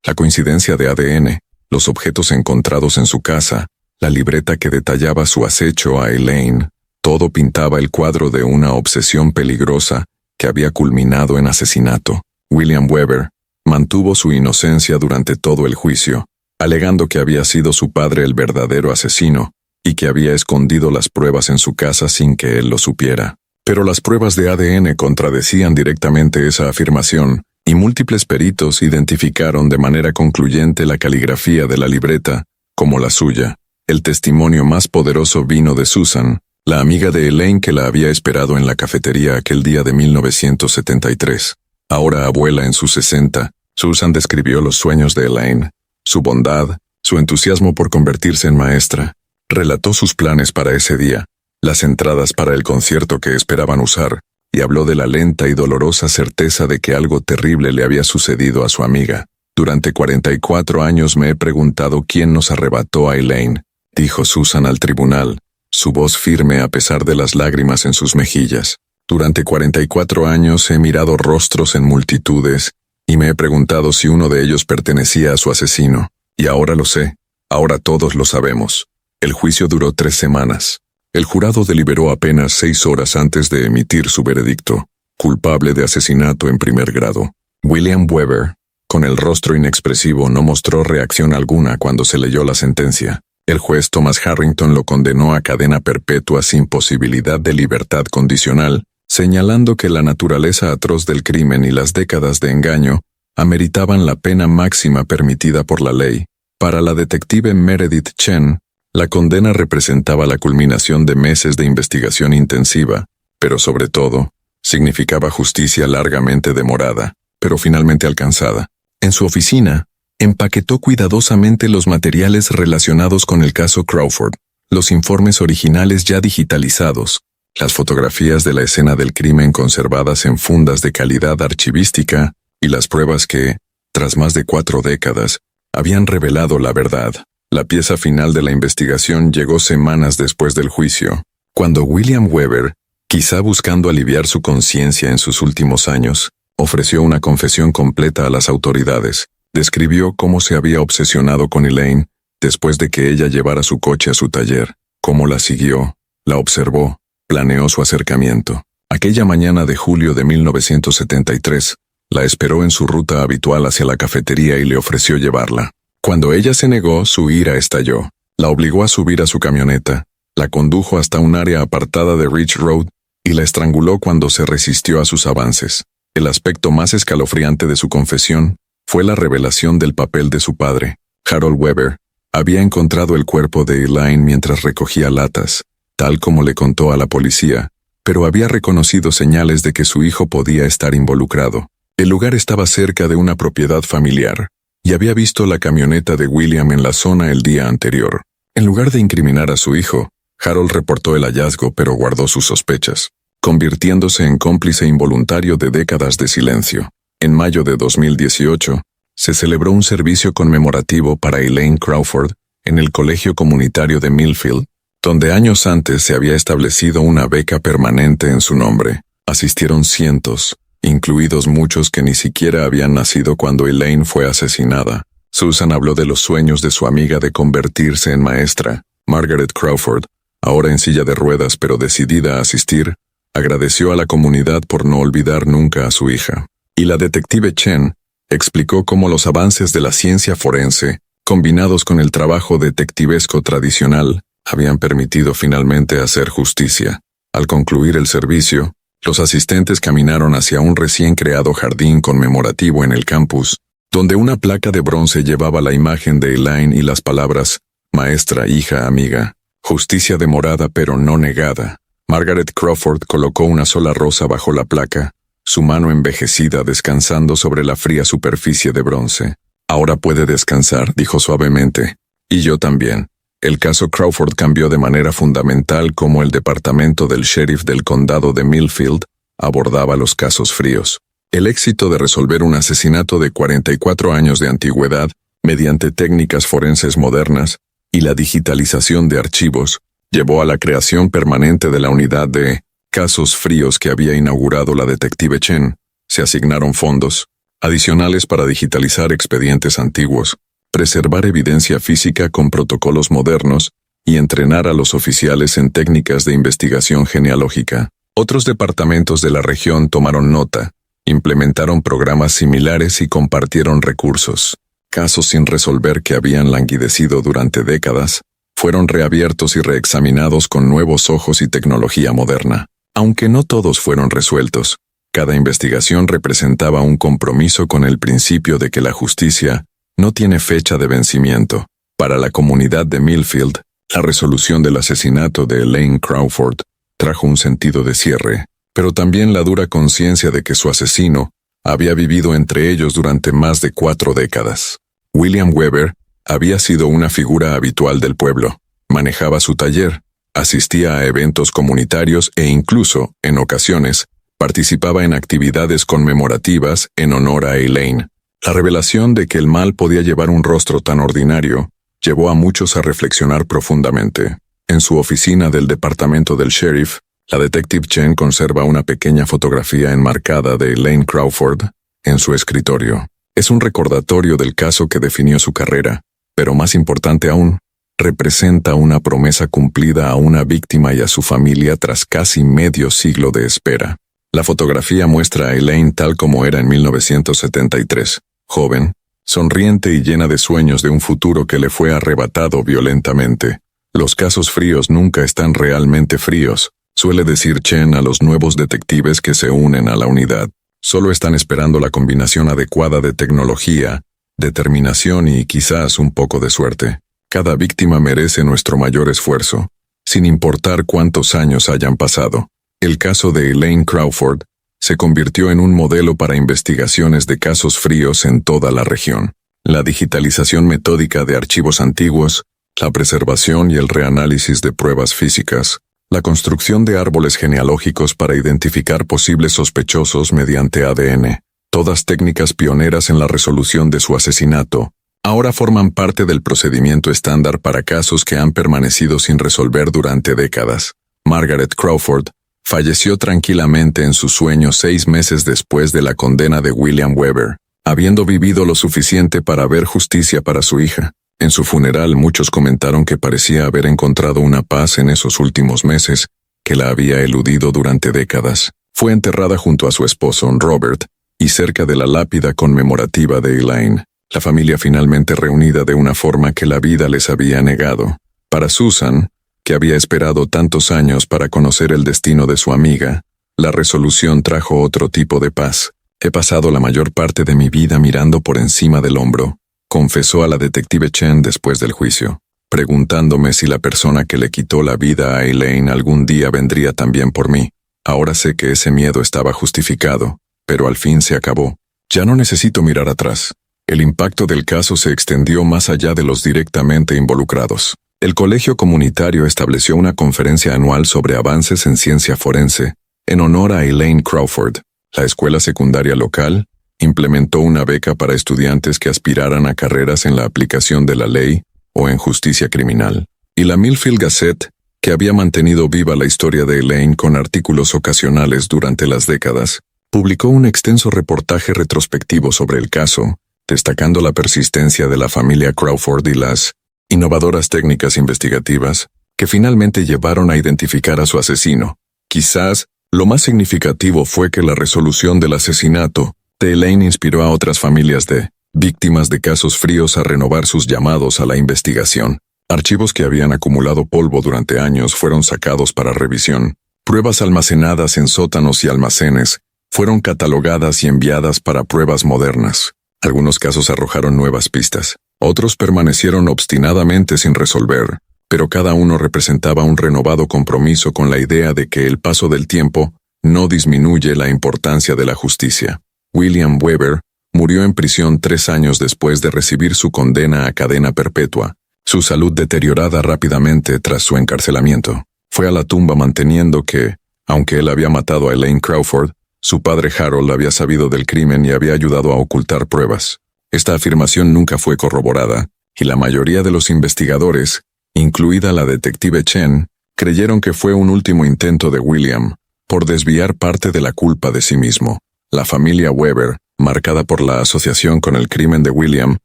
S1: La coincidencia de ADN, los objetos encontrados en su casa, la libreta que detallaba su acecho a Elaine, todo pintaba el cuadro de una obsesión peligrosa que había culminado en asesinato. William Weber mantuvo su inocencia durante todo el juicio, alegando que había sido su padre el verdadero asesino y que había escondido las pruebas en su casa sin que él lo supiera. Pero las pruebas de ADN contradecían directamente esa afirmación, y múltiples peritos identificaron de manera concluyente la caligrafía de la libreta como la suya. El testimonio más poderoso vino de Susan, la amiga de Elaine que la había esperado en la cafetería aquel día de 1973. Ahora abuela en sus 60, Susan describió los sueños de Elaine, su bondad, su entusiasmo por convertirse en maestra. Relató sus planes para ese día, las entradas para el concierto que esperaban usar, y habló de la lenta y dolorosa certeza de que algo terrible le había sucedido a su amiga. Durante 44 años me he preguntado quién nos arrebató a Elaine, dijo Susan al tribunal, su voz firme a pesar de las lágrimas en sus mejillas. Durante 44 años he mirado rostros en multitudes, y me he preguntado si uno de ellos pertenecía a su asesino. Y ahora lo sé, ahora todos lo sabemos. El juicio duró 3 semanas. El jurado deliberó apenas 6 horas antes de emitir su veredicto, culpable de asesinato en primer grado. William Weber, con el rostro inexpresivo, no mostró reacción alguna cuando se leyó la sentencia. El juez Thomas Harrington lo condenó a cadena perpetua sin posibilidad de libertad condicional, señalando que la naturaleza atroz del crimen y las décadas de engaño ameritaban la pena máxima permitida por la ley. Para la detective Meredith Chen, la condena representaba la culminación de meses de investigación intensiva, pero sobre todo, significaba justicia largamente demorada, pero finalmente alcanzada. En su oficina, empaquetó cuidadosamente los materiales relacionados con el caso Crawford, los informes originales ya digitalizados, las fotografías de la escena del crimen conservadas en fundas de calidad archivística y las pruebas que, tras más de 4 décadas, habían revelado la verdad. La pieza final de la investigación llegó semanas después del juicio, cuando William Weber, quizá buscando aliviar su conciencia en sus últimos años, ofreció una confesión completa a las autoridades. Describió cómo se había obsesionado con Elaine después de que ella llevara su coche a su taller, cómo la siguió, la observó, planeó su acercamiento. Aquella mañana de julio de 1973, la esperó en su ruta habitual hacia la cafetería y le ofreció llevarla. Cuando ella se negó, su ira estalló. La obligó a subir a su camioneta, la condujo hasta un área apartada de Ridge Road y la estranguló cuando se resistió a sus avances. El aspecto más escalofriante de su confesión fue la revelación del papel de su padre. Harold Weber había encontrado el cuerpo de Elaine mientras recogía latas, tal como le contó a la policía, pero había reconocido señales de que su hijo podía estar involucrado. El lugar estaba cerca de una propiedad familiar, y había visto la camioneta de William en la zona el día anterior. En lugar de incriminar a su hijo, Harold reportó el hallazgo pero guardó sus sospechas, convirtiéndose en cómplice involuntario de décadas de silencio. En mayo de 2018, se celebró un servicio conmemorativo para Elaine Crawford en el Colegio Comunitario de Millfield, donde años antes se había establecido una beca permanente en su nombre. Asistieron cientos, incluidos muchos que ni siquiera habían nacido cuando Elaine fue asesinada. Susan habló de los sueños de su amiga de convertirse en maestra. Margaret Crawford, ahora en silla de ruedas pero decidida a asistir, agradeció a la comunidad por no olvidar nunca a su hija. Y la detective Chen Explicó cómo los avances de la ciencia forense, combinados con el trabajo detectivesco tradicional, habían permitido finalmente hacer justicia. Al concluir el servicio, los asistentes caminaron hacia un recién creado jardín conmemorativo en el campus, donde una placa de bronce llevaba la imagen de Elaine y las palabras «Maestra, hija, amiga, justicia demorada pero no negada». Margaret Crawford colocó una sola rosa bajo la placa, su mano envejecida descansando sobre la fría superficie de bronce. «Ahora puede descansar», dijo suavemente. «Y yo también». El caso Crawford cambió de manera fundamental cómo el departamento del sheriff del condado de Millfield abordaba los casos fríos. El éxito de resolver un asesinato de 44 años de antigüedad mediante técnicas forenses modernas y la digitalización de archivos llevó a la creación permanente de la unidad de casos fríos que había inaugurado la detective Chen. Se asignaron fondos adicionales para digitalizar expedientes antiguos, preservar evidencia física con protocolos modernos y entrenar a los oficiales en técnicas de investigación genealógica. Otros departamentos de la región tomaron nota, implementaron programas similares y compartieron recursos. Casos sin resolver que habían languidecido durante décadas fueron reabiertos y reexaminados con nuevos ojos y tecnología moderna. Aunque no todos fueron resueltos, cada investigación representaba un compromiso con el principio de que la justicia no tiene fecha de vencimiento. Para la comunidad de Millfield, la resolución del asesinato de Elaine Crawford trajo un sentido de cierre, pero también la dura conciencia de que su asesino había vivido entre ellos durante más de 4 décadas. William Weber había sido una figura habitual del pueblo. Manejaba su taller, asistía a eventos comunitarios e incluso, en ocasiones, participaba en actividades conmemorativas en honor a Elaine. La revelación de que el mal podía llevar un rostro tan ordinario llevó a muchos a reflexionar profundamente. En su oficina del departamento del sheriff, la detective Chen conserva una pequeña fotografía enmarcada de Elaine Crawford en su escritorio. Es un recordatorio del caso que definió su carrera, pero más importante aún, representa una promesa cumplida a una víctima y a su familia tras casi medio siglo de espera. La fotografía muestra a Elaine tal como era en 1973, joven, sonriente y llena de sueños de un futuro que le fue arrebatado violentamente. Los casos fríos nunca están realmente fríos, suele decir Chen a los nuevos detectives que se unen a la unidad. Solo están esperando la combinación adecuada de tecnología, determinación y quizás un poco de suerte. Cada víctima merece nuestro mayor esfuerzo, sin importar cuántos años hayan pasado. El caso de Elaine Crawford se convirtió en un modelo para investigaciones de casos fríos en toda la región. La digitalización metódica de archivos antiguos, la preservación y el reanálisis de pruebas físicas, la construcción de árboles genealógicos para identificar posibles sospechosos mediante ADN, todas técnicas pioneras en la resolución de su asesinato, ahora forman parte del procedimiento estándar para casos que han permanecido sin resolver durante décadas. Margaret Crawford falleció tranquilamente en su sueño 6 meses después de la condena de William Weber, habiendo vivido lo suficiente para ver justicia para su hija. En su funeral muchos comentaron que parecía haber encontrado una paz en esos últimos meses que la había eludido durante décadas. Fue enterrada junto a su esposo Robert y cerca de la lápida conmemorativa de Elaine, la familia finalmente reunida de una forma que la vida les había negado. Para Susan, que había esperado tantos años para conocer el destino de su amiga, la resolución trajo otro tipo de paz. «He pasado la mayor parte de mi vida mirando por encima del hombro», confesó a la detective Chen después del juicio, preguntándome si la persona que le quitó la vida a Elaine algún día vendría también por mí. Ahora sé que ese miedo estaba justificado, pero al fin se acabó. Ya no necesito mirar atrás. El impacto del caso se extendió más allá de los directamente involucrados. El colegio comunitario estableció una conferencia anual sobre avances en ciencia forense, en honor a Elaine Crawford. La escuela secundaria local implementó una beca para estudiantes que aspiraran a carreras en la aplicación de la ley o en justicia criminal. Y la Millfield Gazette, que había mantenido viva la historia de Elaine con artículos ocasionales durante las décadas, publicó un extenso reportaje retrospectivo sobre el caso, destacando la persistencia de la familia Crawford y las innovadoras técnicas investigativas que finalmente llevaron a identificar a su asesino. Quizás lo más significativo fue que la resolución del asesinato de Elaine inspiró a otras familias de víctimas de casos fríos a renovar sus llamados a la investigación. Archivos que habían acumulado polvo durante años fueron sacados para revisión. Pruebas almacenadas en sótanos y almacenes fueron catalogadas y enviadas para pruebas modernas. Algunos casos arrojaron nuevas pistas. Otros permanecieron obstinadamente sin resolver, pero cada uno representaba un renovado compromiso con la idea de que el paso del tiempo no disminuye la importancia de la justicia. William Weber murió en prisión 3 años después de recibir su condena a cadena perpetua, su salud deteriorada rápidamente tras su encarcelamiento. Fue a la tumba manteniendo que, aunque él había matado a Elaine Crawford, su padre Harold había sabido del crimen y había ayudado a ocultar pruebas. Esta afirmación nunca fue corroborada, y la mayoría de los investigadores, incluida la detective Chen, creyeron que fue un último intento de William por desviar parte de la culpa de sí mismo. La familia Weber, marcada por la asociación con el crimen de William,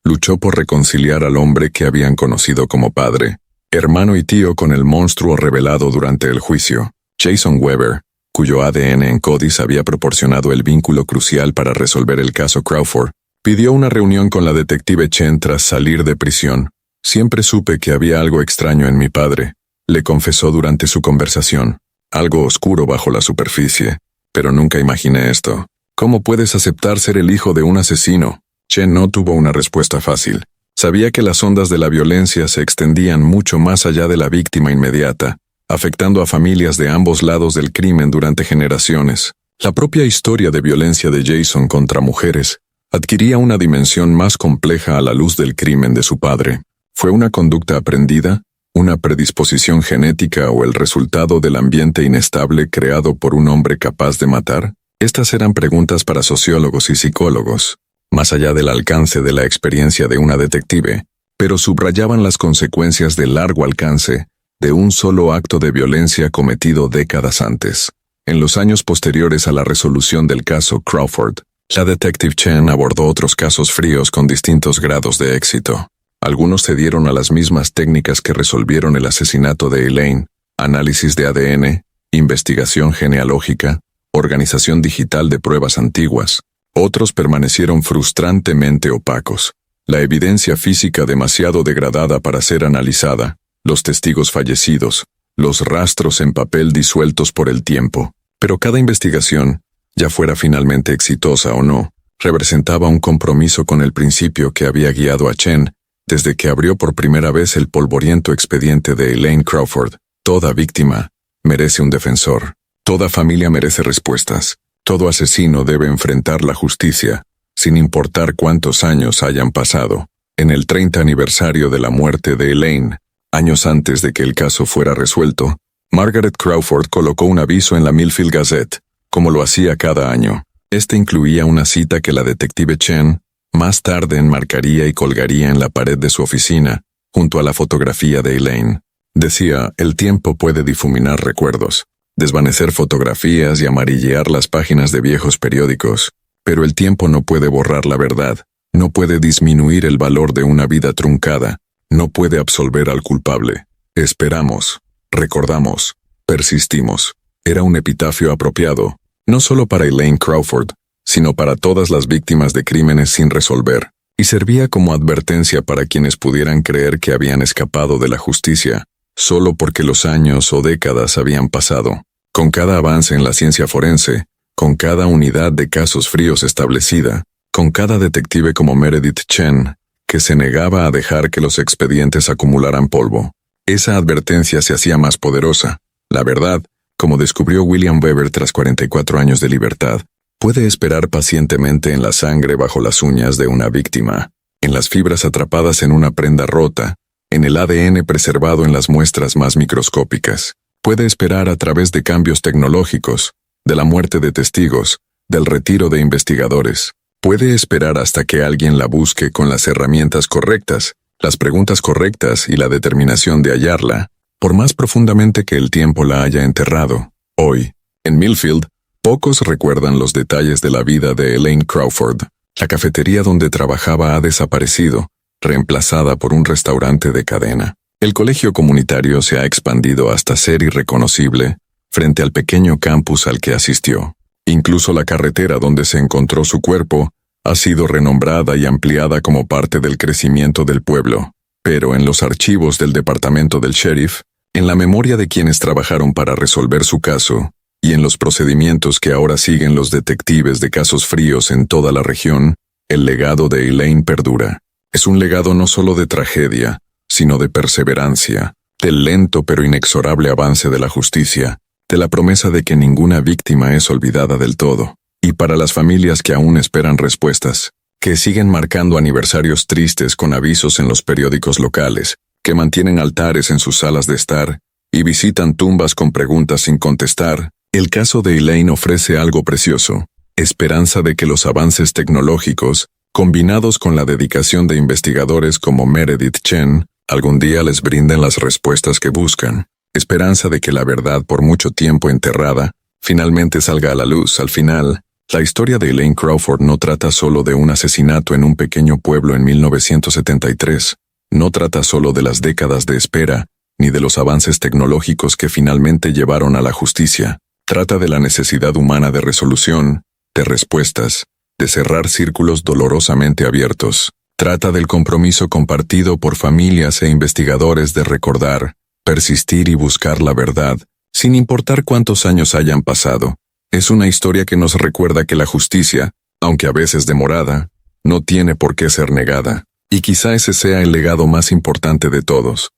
S1: luchó por reconciliar al hombre que habían conocido como padre, hermano y tío con el monstruo revelado durante el juicio. Jason Weber, cuyo ADN en Codis había proporcionado el vínculo crucial para resolver el caso Crawford, pidió una reunión con la detective Chen tras salir de prisión. Siempre supe que había algo extraño en mi padre, le confesó durante su conversación. Algo oscuro bajo la superficie, pero nunca imaginé esto. ¿Cómo puedes aceptar ser el hijo de un asesino? Chen no tuvo una respuesta fácil. Sabía que las ondas de la violencia se extendían mucho más allá de la víctima inmediata, afectando a familias de ambos lados del crimen durante generaciones. La propia historia de violencia de Jason contra mujeres adquiría una dimensión más compleja a la luz del crimen de su padre. ¿Fue una conducta aprendida, una predisposición genética o el resultado del ambiente inestable creado por un hombre capaz de matar? Estas eran preguntas para sociólogos y psicólogos, más allá del alcance de la experiencia de una detective, pero subrayaban las consecuencias de largo alcance de un solo acto de violencia cometido décadas antes. En los años posteriores a la resolución del caso Crawford, la detective Chen abordó otros casos fríos con distintos grados de éxito. Algunos cedieron a las mismas técnicas que resolvieron el asesinato de Elaine: análisis de ADN, investigación genealógica, organización digital de pruebas antiguas. Otros permanecieron frustrantemente opacos. La evidencia física demasiado degradada para ser analizada, los testigos fallecidos, los rastros en papel disueltos por el tiempo. Pero cada investigación, ya fuera finalmente exitosa o no, representaba un compromiso con el principio que había guiado a Chen desde que abrió por primera vez el polvoriento expediente de Elaine Crawford. Toda víctima merece un defensor. Toda familia merece respuestas. Todo asesino debe enfrentar la justicia, sin importar cuántos años hayan pasado. En el 30 aniversario de la muerte de Elaine, años antes de que el caso fuera resuelto, Margaret Crawford colocó un aviso en la Millfield Gazette, como lo hacía cada año. Este incluía una cita que la detective Chen más tarde enmarcaría y colgaría en la pared de su oficina, junto a la fotografía de Elaine. Decía: el tiempo puede difuminar recuerdos, desvanecer fotografías y amarillear las páginas de viejos periódicos, pero el tiempo no puede borrar la verdad, no puede disminuir el valor de una vida truncada, no puede absolver al culpable. Esperamos, recordamos, persistimos. Era un epitafio apropiado, no solo para Elaine Crawford, sino para todas las víctimas de crímenes sin resolver, y servía como advertencia para quienes pudieran creer que habían escapado de la justicia, solo porque los años o décadas habían pasado. Con cada avance en la ciencia forense, con cada unidad de casos fríos establecida, con cada detective como Meredith Chen, que se negaba a dejar que los expedientes acumularan polvo, esa advertencia se hacía más poderosa. La verdad, como descubrió William Weber tras 44 años de libertad, puede esperar pacientemente en la sangre bajo las uñas de una víctima, en las fibras atrapadas en una prenda rota, en el ADN preservado en las muestras más microscópicas. Puede esperar a través de cambios tecnológicos, de la muerte de testigos, del retiro de investigadores. Puede esperar hasta que alguien la busque con las herramientas correctas, las preguntas correctas y la determinación de hallarla, por más profundamente que el tiempo la haya enterrado. Hoy, en Millfield, pocos recuerdan los detalles de la vida de Elaine Crawford. La cafetería donde trabajaba ha desaparecido, reemplazada por un restaurante de cadena. El colegio comunitario se ha expandido hasta ser irreconocible frente al pequeño campus al que asistió. Incluso la carretera donde se encontró su cuerpo ha sido renombrada y ampliada como parte del crecimiento del pueblo. Pero en los archivos del departamento del sheriff, en la memoria de quienes trabajaron para resolver su caso, y en los procedimientos que ahora siguen los detectives de casos fríos en toda la región, el legado de Elaine perdura. Es un legado no solo de tragedia, sino de perseverancia, del lento pero inexorable avance de la justicia, de la promesa de que ninguna víctima es olvidada del todo. Y para las familias que aún esperan respuestas, que siguen marcando aniversarios tristes con avisos en los periódicos locales, que mantienen altares en sus salas de estar y visitan tumbas con preguntas sin contestar, el caso de Elaine ofrece algo precioso: esperanza de que los avances tecnológicos, combinados con la dedicación de investigadores como Meredith Chen, algún día les brinden las respuestas que buscan. Esperanza de que la verdad por mucho tiempo enterrada finalmente salga a la luz. Al final, la historia de Elaine Crawford no trata solo de un asesinato en un pequeño pueblo en 1973, no trata solo de las décadas de espera, ni de los avances tecnológicos que finalmente llevaron a la justicia. Trata de la necesidad humana de resolución, de respuestas, de cerrar círculos dolorosamente abiertos. Trata del compromiso compartido por familias e investigadores de recordar, persistir y buscar la verdad, sin importar cuántos años hayan pasado. Es una historia que nos recuerda que la justicia, aunque a veces demorada, no tiene por qué ser negada. Y quizá ese sea el legado más importante de todos,